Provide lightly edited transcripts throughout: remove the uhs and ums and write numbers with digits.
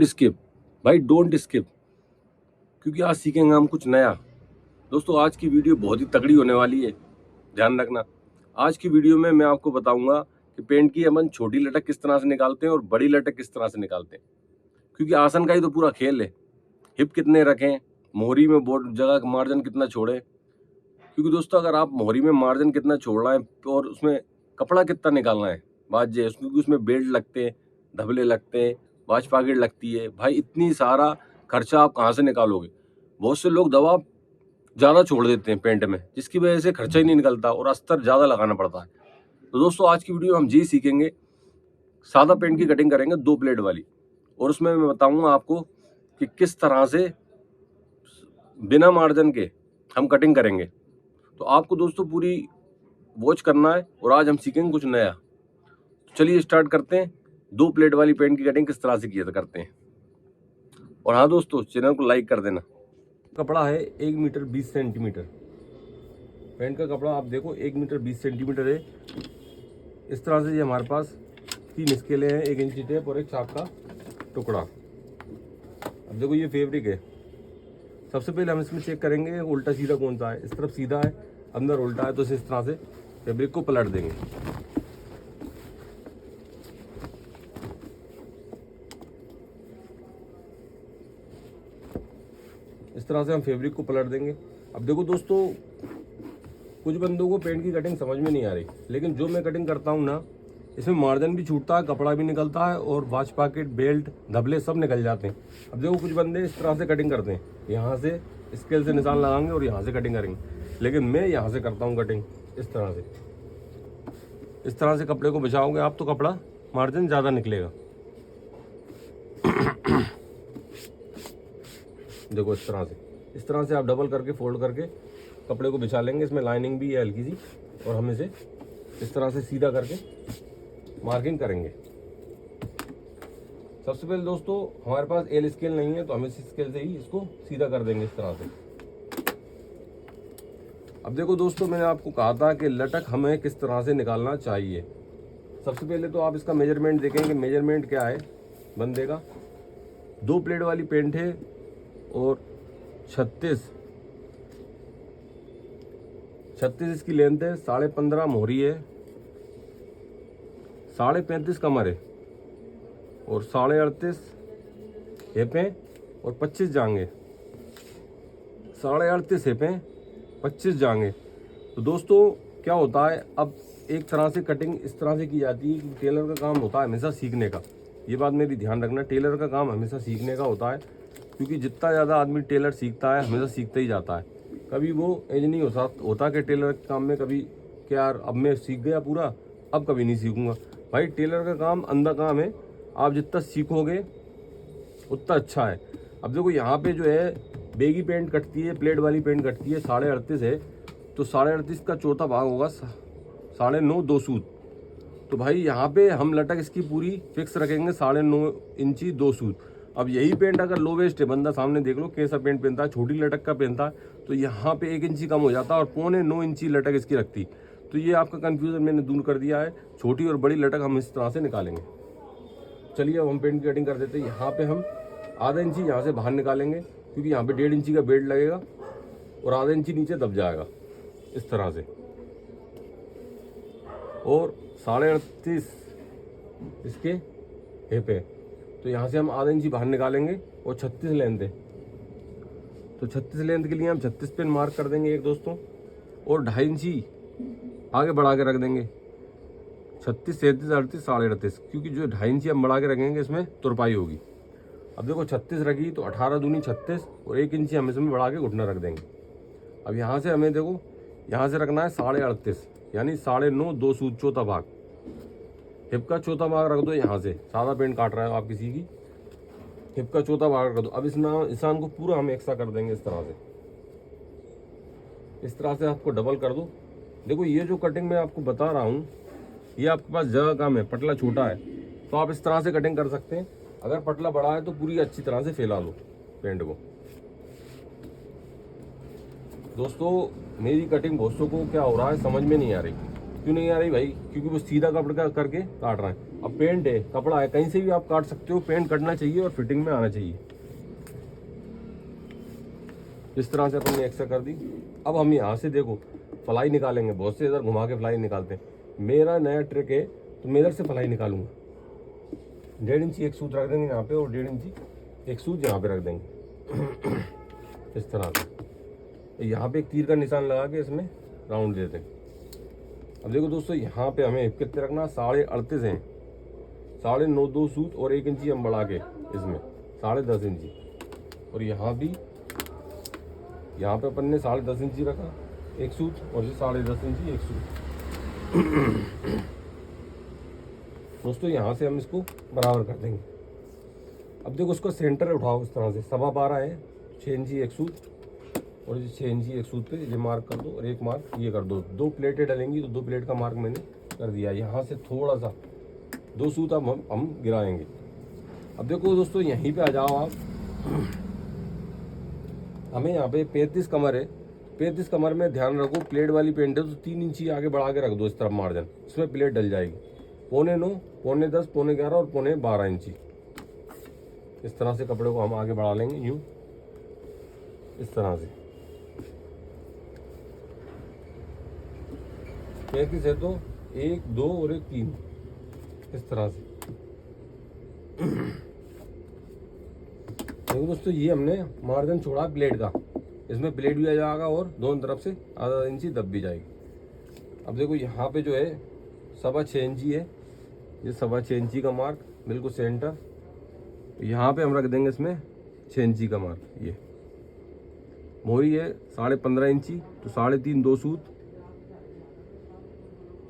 Skip भाई, don't skip, क्योंकि आज सीखेंगे हम कुछ नया। दोस्तों, आज की वीडियो बहुत ही तगड़ी होने वाली है, ध्यान रखना। आज की वीडियो में मैं आपको बताऊंगा कि पेंट की अपन छोटी लटक किस तरह से निकालते हैं और बड़ी लटक किस तरह से निकालते हैं, क्योंकि आसन का ही तो पूरा खेल है। हिप कितने रखें, मोहरी में बोर्ड जगह मार्जिन कितना छोड़े, क्योंकि दोस्तों अगर आप मोहरी में मार्जिन कितना छोड़ना है और उसमें कपड़ा कितना निकालना है, बात ये है, क्योंकि उसमें बेल्ट लगते हैं, धबले लगते हैं, बाज पॉकेट लगती है। भाई इतनी सारा खर्चा आप कहाँ से निकालोगे। बहुत से लोग दवा ज़्यादा छोड़ देते हैं पेंट में, जिसकी वजह से खर्चा ही नहीं निकलता और अस्तर ज़्यादा लगाना पड़ता है। तो दोस्तों आज की वीडियो हम जी सीखेंगे, सादा पेंट की कटिंग करेंगे 2 प्लेट वाली, और उसमें मैं बताऊंगा आपको कि किस तरह से बिना मार्जिन के हम कटिंग करेंगे। तो आपको दोस्तों पूरी वॉच करना है और आज हम सीखेंगे कुछ नया। तो चलिए स्टार्ट करते हैं। 2 प्लेट वाली पेंट की कटिंग किस तरह से किया करते हैं। और हाँ दोस्तों, चैनल को लाइक कर देना। कपड़ा है 1 मीटर 20 सेंटीमीटर। पेंट का कपड़ा आप देखो 1 मीटर 20 सेंटीमीटर है। इस तरह से ये हमारे पास 3 स्केलें हैं, 1 इंची टेप और एक चाक का टुकड़ा। अब देखो ये फैब्रिक है। सबसे पहले हम इसमें चेक करेंगे उल्टा सीधा कौन सा है। इस तरफ सीधा है, अंदर उल्टा है, तो इस तरह से फैब्रिक को पलट देंगे। इस तरह से हम फैब्रिक को पलट देंगे। अब देखो दोस्तों, कुछ बंदों को पेंट की कटिंग समझ में नहीं आ रही, लेकिन जो मैं कटिंग करता हूँ ना, इसमें मार्जिन भी छूटता है, कपड़ा भी निकलता है और वाच पॉकेट, बेल्ट, धबले सब निकल जाते हैं। अब देखो कुछ बंदे इस तरह से कटिंग करते हैं, यहाँ से स्केल से निशान लगाएंगे और यहाँ से कटिंग करेंगे, लेकिन मैं यहाँ से करता हूँ कटिंग इस तरह से। इस तरह से कपड़े को बिछाओगे आप तो कपड़ा मार्जिन ज़्यादा निकलेगा। देखो इस तरह से आप डबल करके फोल्ड करके कपड़े को बिछा लेंगे। इसमें लाइनिंग भी है हल्की सी, और हम इसे इस तरह से सीधा करके मार्किंग करेंगे। सबसे पहले दोस्तों हमारे पास एल स्केल नहीं है, तो हम इस स्केल से ही इसको सीधा कर देंगे इस तरह से। अब देखो दोस्तों, मैंने आपको कहा था कि लटक हमें किस तरह से निकालना चाहिए। सबसे पहले तो आप इसका मेजरमेंट देखेंगे। मेजरमेंट क्या है बंदे का, 2 प्लेट वाली पेंट है और 36 इसकी लेंथ है, 15.5 मोहरी है, 35.5 कमर है और 38.5 हिपें और 25 जांघें। 38.5 हिपें, 25 जांघें। तो दोस्तों क्या होता है, अब एक तरह से कटिंग इस तरह से की जाती है कि टेलर का काम होता है हमेशा सीखने का। ये बात मेरी ध्यान रखना, टेलर का काम हमेशा सीखने का होता है, क्योंकि जितना ज़्यादा आदमी टेलर सीखता है हमेशा सीखता ही जाता है। कभी वो एज नहीं होता कि टेलर के काम में कभी क्या यार अब मैं सीख गया पूरा, अब कभी नहीं सीखूंगा। भाई टेलर का काम अंधा काम है, आप जितना सीखोगे उतना अच्छा है। अब देखो यहाँ पे जो है बेगी पेंट कटती है, प्लेट वाली पेंट कटती है, 38.5 है, तो 38.5 का चौथा भाग होगा 9.5 2 सूत। तो भाई यहाँ पे हम लटक इसकी पूरी फिक्स रखेंगे 9.5 इंची 2 सूत। अब यही पेंट अगर लो वेस्ट है, बंदा सामने देख लो कैसा पेंट पहनता है, छोटी लटक का पहनता है, तो यहाँ पे 1 इंची कम हो जाता है और 9.25 इंची लटक इसकी रखती। तो ये आपका कंफ्यूजन मैंने दूर कर दिया है। छोटी और बड़ी लटक हम इस तरह से निकालेंगे। चलिए अब हम पेंट की कटिंग कर देते हैं। यहाँ पे हम आधा इंची यहाँ से बाहर निकालेंगे, क्योंकि यहाँ पे 1.5 इंची का बेल्ट लगेगा और आधा इंची नीचे दब जाएगा इस तरह से। और 38.5 इसके हिप है, तो यहाँ से हम आधा इंची बाहर निकालेंगे और 36 लेंथ है, तो 36 लेंथ के लिए हम 36 पेन मार्क कर देंगे एक दोस्तों, और 2.5 इंची आगे बढ़ा के रख देंगे। 36 37 38 38.5, क्योंकि जो 2.5 इंची हम बढ़ा के रखेंगे इसमें तुरपाई होगी। अब देखो 36 रखी तो 18 दूनी 36 और 1 इंची हम इसमें बढ़ा के घुटना रख देंगे। अब यहाँ से हमें देखो यहाँ से रखना है 38.5, यानी 9.5 2 सूत, चौथा भाग। हिप का चौथा भाग रख दो यहाँ से, सादा पेंट काट रहा है आप किसी की, हिप का चौथा भाग रख दो। अब इस निशान को पूरा हम एक सा कर देंगे इस तरह से। इस तरह से आपको डबल कर दो। देखो ये जो कटिंग मैं आपको बता रहा हूँ, ये आपके पास जगह कम है, पटला छोटा है, तो आप इस तरह से कटिंग कर सकते हैं। अगर पटला बड़ा है तो पूरी अच्छी तरह से फैला लो पेंट को। दोस्तों मेरी कटिंग बहुतों को क्या हो रहा है समझ में नहीं आ रही। क्यों नहीं आ रही भाई, क्योंकि वो सीधा कपड़ा करके काट रहा है। अब पेंट है, कपड़ा है, कहीं से भी आप काट सकते हो, पेंट कटना चाहिए और फिटिंग में आना चाहिए। इस तरह से अपन ने एक्स्ट्रा कर दी। अब हम यहाँ से देखो फ्लाई निकालेंगे, बहुत से इधर घुमा के फ्लाई निकालते हैं। मेरा नया ट्रिक है, तो मैं इधर से फ्लाई निकालूंगा। 1.5 इंची एक सूत रख देंगे यहाँ पे और 1.5 इंची एक सूत यहाँ पे रख देंगे इस तरह से। यहाँ पे एक तीर का निशान लगा के इसमें राउंड दे देंगे। अब देखो दोस्तों, यहाँ पे हमें कितने रखना, 38.5 है, 9.5 2 सूत और 1 इंची हम बढ़ा के इसमें 10.5 इंची। और यहाँ भी, यहाँ पे अपन ने 10.5 इंची रखा एक सूत और ये 10.5 इंची एक सूत। दोस्तों यहाँ से हम इसको बराबर कर देंगे। अब देखो उसको सेंटर उठाओ इस तरह से, 12.25 है, 6 इंची एक सूत और ये 6 इंची एक सूत पे ये मार्क कर दो और एक मार्क ये कर दो। 2 प्लेटें डलेंगी तो 2 प्लेट का मार्क मैंने कर दिया। यहाँ से थोड़ा सा 2 सूत अब हम गिराएंगे। अब देखो दोस्तों, यहीं पे आ जाओ आप। हमें यहाँ पे 35 कमर है, 35 कमर में ध्यान रखो प्लेट वाली पेंट है तो 3 इंची आगे बढ़ा के रख दो इस तरफ मार्जिन, इसमें प्लेट डल जाएगी। 9.25, 9.10, 9.11 और 12.5 इंची इस तरह से कपड़े को हम आगे बढ़ा लेंगे, यूँ इस तरह से। 35 है तो 1 2 और 1 3 इस तरह से। देखो दोस्तों, ये हमने मार्जिन छोड़ा प्लेट का, इसमें प्लेट भी आ जाएगा और दोनों तरफ से आधा इंची दब भी जाएगी। अब देखो यहाँ पे जो है 6.25 इंची है, ये 6.25 इंची का मार्क बिल्कुल सेंटर। यहाँ पे हम रख देंगे इसमें 6 इंची का मार्क। ये मोहरी है 15.5 इंची तो 3.5 2 सूत,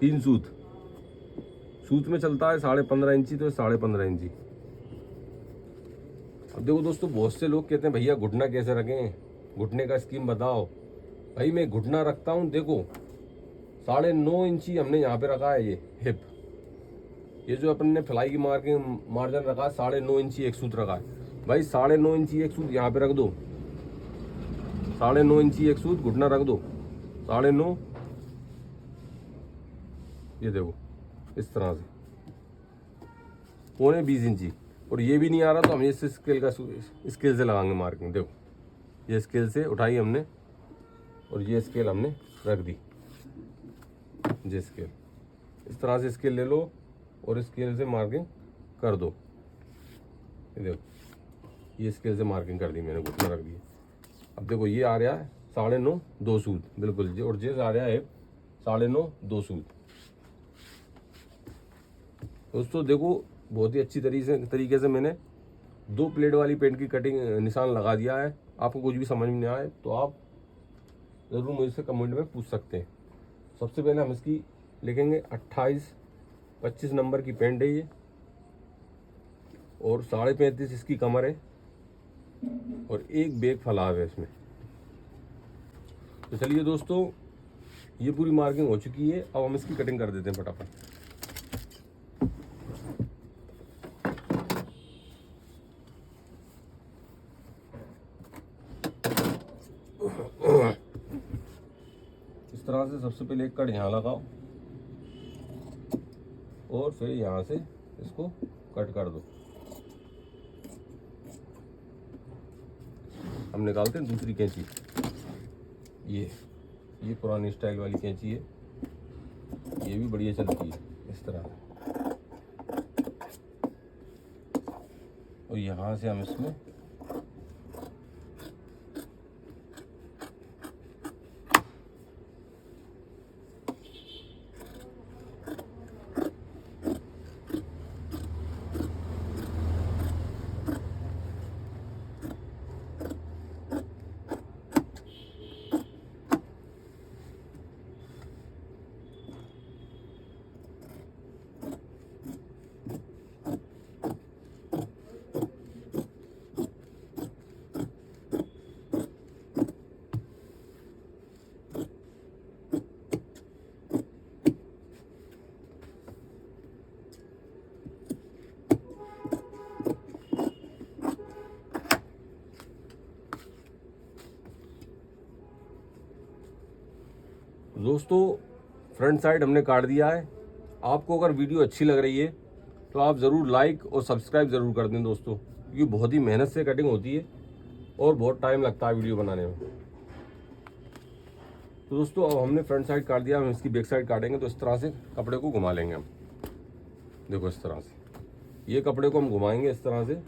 3 सूत में चलता है 15.5 इंची तो 15.5 इंची। अब देखो दोस्तों, बहुत से लोग कहते हैं भैया घुटना कैसे रखें, घुटने का स्कीम बताओ। भाई मैं घुटना रखता हूँ, देखो 9.5 इंची हमने यहाँ पे रखा है, ये हिप, ये जो अपन ने फ्लाई की मार्जिन रखा है 9.5 इंची एक सूत रखा है। भाई 9.5 इंची एक सूत यहाँ पे रख दो, 9.5 इंची एक सूत घुटना रख दो, 9.5, ये देखो इस तरह से 20 इंची। और ये भी नहीं आ रहा तो हम ये स्केल से लगाएंगे मार्किंग। देखो ये स्केल से उठाई हमने और ये स्केल हमने रख दी, ये स्केल इस तरह से स्केल ले लो और स्केल से मार्किंग कर दो। ये देखो ये स्केल से मार्किंग कर दी मैंने, घुटना रख दिया। अब देखो ये आ रहा है 9.5 2 सूत बिल्कुल जी, और ये आ रहा है 9.5 2 सूत। दोस्तों देखो बहुत ही अच्छी तरीके से मैंने 2 प्लेट वाली पेंट की कटिंग निशान लगा दिया है। आपको कुछ भी समझ में नहीं आए तो आप ज़रूर मुझसे कमेंट में पूछ सकते हैं। सबसे पहले हम इसकी लिखेंगे 28-25 नंबर की पेंट है ये, और 35.5 इसकी कमर है और एक बैग फलाव है इसमें। तो चलिए दोस्तों, ये पूरी मार्किंग हो चुकी है। अब हम इसकी कटिंग कर देते हैं फटाफट। इस तरह से सबसे पहले एक कट यहाँ लगाओ और फिर यहाँ से इसको कट कर दो। हम निकालते हैं दूसरी कैंची, ये पुरानी स्टाइल वाली कैंची है, ये भी बढ़िया चलती है इस तरह। और यहाँ से हम इसमें दोस्तों फ्रंट साइड हमने काट दिया है। आपको अगर वीडियो अच्छी लग रही है तो आप ज़रूर लाइक और सब्सक्राइब ज़रूर कर दें दोस्तों, क्योंकि बहुत ही मेहनत से कटिंग होती है और बहुत टाइम लगता है वीडियो बनाने में। तो दोस्तों अब हमने फ्रंट साइड काट दिया, हम इसकी बैक साइड काटेंगे। तो इस तरह से कपड़े को घुमा लेंगे हम, देखो इस तरह से ये कपड़े को हम घुमाएंगे इस तरह से।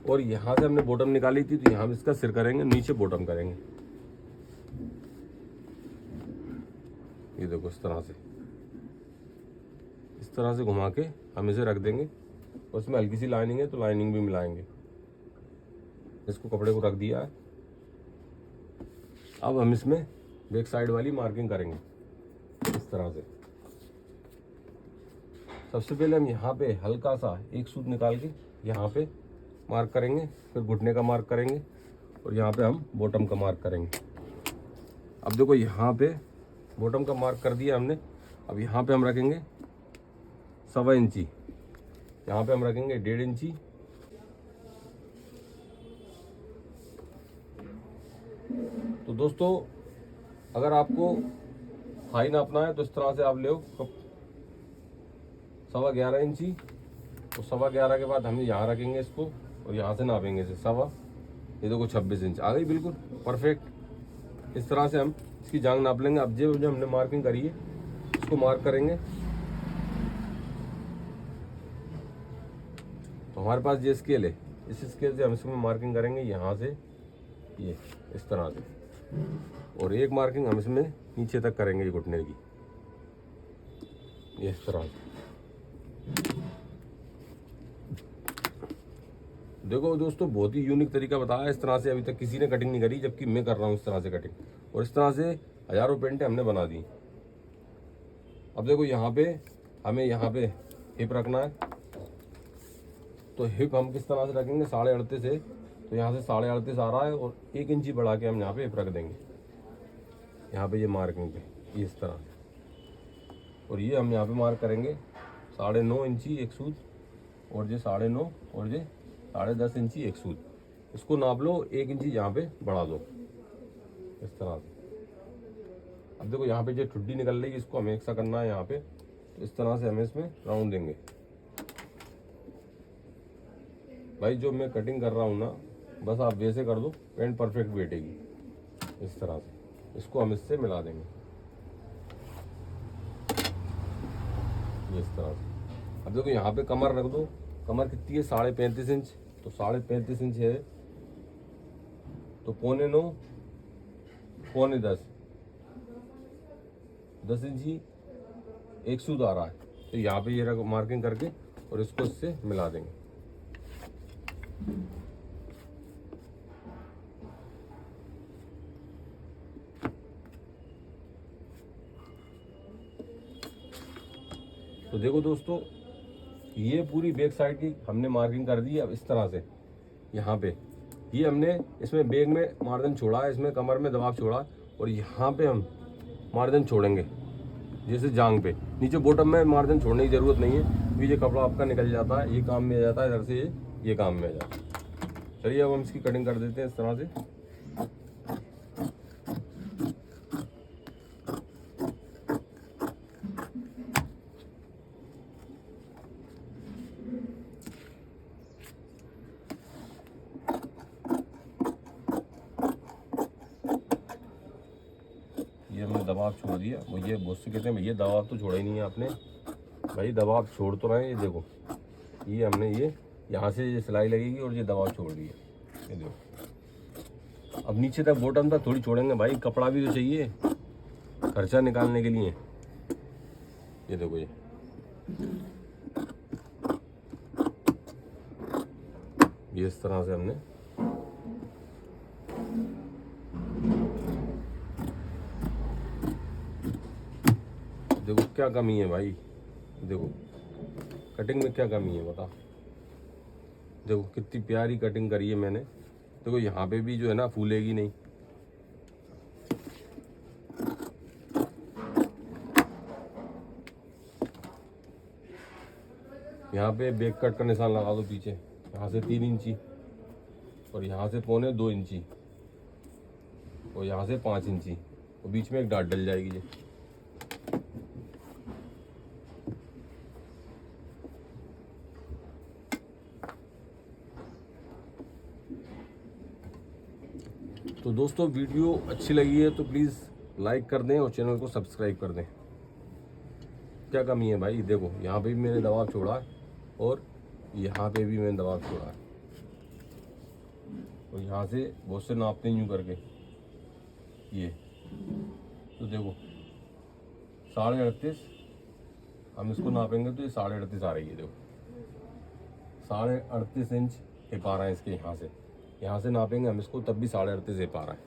और यहाँ से हमने बॉटम निकाली थी, तो यहाँ इसका सिर करेंगे, नीचे बॉटम करेंगे। ये देखो इस तरह से घुमा के हम इसे रख देंगे। और इसमें हल्की सी लाइनिंग है, तो लाइनिंग भी मिलाएंगे। इसको कपड़े को रख दिया है। अब हम इसमें बैक साइड वाली मार्किंग करेंगे इस तरह से। सबसे पहले हम यहाँ पे हल्का सा एक सूत निकाल के यहाँ पे मार्क करेंगे, फिर घुटने का मार्क करेंगे और यहाँ पे हम बॉटम का मार्क करेंगे। अब देखो यहाँ पे बॉटम का मार्क कर दिया हमने। अब यहाँ पे हम रखेंगे 1.25 इंची, यहाँ पे हम रखेंगे 1.5 इंची। तो दोस्तों अगर आपको हाई नापना है तो इस तरह से आप ले 11.25 इंची। तो 11.25 के बाद हम यहाँ रखेंगे इसको और यहाँ से नापेंगे इसे 1.25। ये देखो 26 इंच आ गई, बिल्कुल परफेक्ट। इस तरह से हम इसकी जांग नाप लेंगे। अब जो हमने मार्किंग करी है इसको मार्क करेंगे। तो हमारे पास ये स्केल है, इस स्केल से हम इसमें मार्किंग करेंगे यहाँ से ये इस तरह से। और एक मार्किंग हम इसमें नीचे तक करेंगे ये घुटने की, ये इस तरह से। देखो दोस्तों बहुत ही यूनिक तरीका बताया, इस तरह से अभी तक किसी ने कटिंग नहीं करी, जबकि मैं कर रहा हूँ इस तरह से कटिंग। और इस तरह से हजारों पेंटें हमने बना दी। अब देखो यहाँ पे हमें यहाँ पे हिप रखना है। तो हिप हम किस तरह से रखेंगे, 38.5 है। तो यहाँ से 38.5 आ रहा है और 1 इंची बढ़ा के हम यहाँ पे हिप रख देंगे, यहाँ पे ये मार्किंग पे ये इस तरह। और ये हम यहाँ पे मार्क करेंगे 9.5 इंची एक सूद, और ये 9.5 और ये 10.5 इंची एक सूद। इसको नाप लो, 1 इंची यहाँ पे बढ़ा दो इस तरह से। अब देखो यहाँ पे जो ठुड्डी निकल रही है इसको हमें एक सा करना है यहाँ पे। तो इस तरह से हमें इसमें राउंड देंगे। भाई जो मैं कटिंग कर रहा हूँ ना, बस आप वैसे कर दो, पेंट परफेक्ट बैठेगी इस तरह से। इसको हम इससे मिला देंगे इस तरह से। अब देखो यहाँ पे कमर रख दो। कमर कितनी है, 35.5 इंच। तो 35.5 इंच है, तो 8.25, 9.25, 10 इंची एक सूद आ रहा है। तो यहाँ पे ये मार्किंग करके और इसको इससे मिला देंगे। तो देखो दोस्तों ये पूरी बैक साइड की हमने मार्किंग कर दी है। अब इस तरह से यहाँ पे ये हमने इसमें बैक में मार्जिन छोड़ा है, इसमें कमर में दबाव छोड़ा, और यहाँ पे हम मार्जिन छोड़ेंगे जैसे जांग पे। नीचे बॉटम में मार्जिन छोड़ने की ज़रूरत नहीं है, क्योंकि ये कपड़ा आपका निकल जाता है, ये काम में आ जाता है, इधर से ये काम में आ जाता है। चलिए अब हम इसकी कटिंग कर देते हैं इस तरह से। ये हमने दबाव छोड़ दिया। वो ये बहुत से कहते हैं भैया दबाव तो छोड़ा ही नहीं है आपने। भाई दबाव छोड़ तो रहे हैं। ये देखो ये हमने ये यहाँ से ये सिलाई लगेगी और ये दबाव छोड़ दिया। ये देखो अब नीचे तक बॉटम तक थोड़ी छोड़ेंगे भाई, कपड़ा भी तो चाहिए खर्चा निकालने के लिए। ये देखो ये इस तरह से हमने देखो क्या कमी है भाई, देखो कटिंग में क्या कमी है बता। देखो कितनी प्यारी कटिंग करी है मैंने। देखो यहाँ पे भी जो है ना फूलेगी नहीं। यहाँ पे बैक कट का निशान लगा दो पीछे, यहाँ से 3 इंची और यहाँ से 1.25 इंची और यहाँ से 5 इंची और बीच में एक डाट डल जाएगी। तो दोस्तों वीडियो अच्छी लगी है तो प्लीज़ लाइक कर दें और चैनल को सब्सक्राइब कर दें। क्या कमी है भाई, देखो यहाँ पे भी मैंने दबाव छोड़ा है और यहाँ पे भी मैंने दबाव छोड़ा है, और यहाँ से बहुत से नापते यूँ करके ये, तो देखो 38.5, हम इसको नापेंगे तो ये 38.5 आ रही है। देखो 38.5 इंच हिप आ रहा है इसके, यहाँ से नापेंगे हम इसको तब भी 38.5 हिप आ रहा है।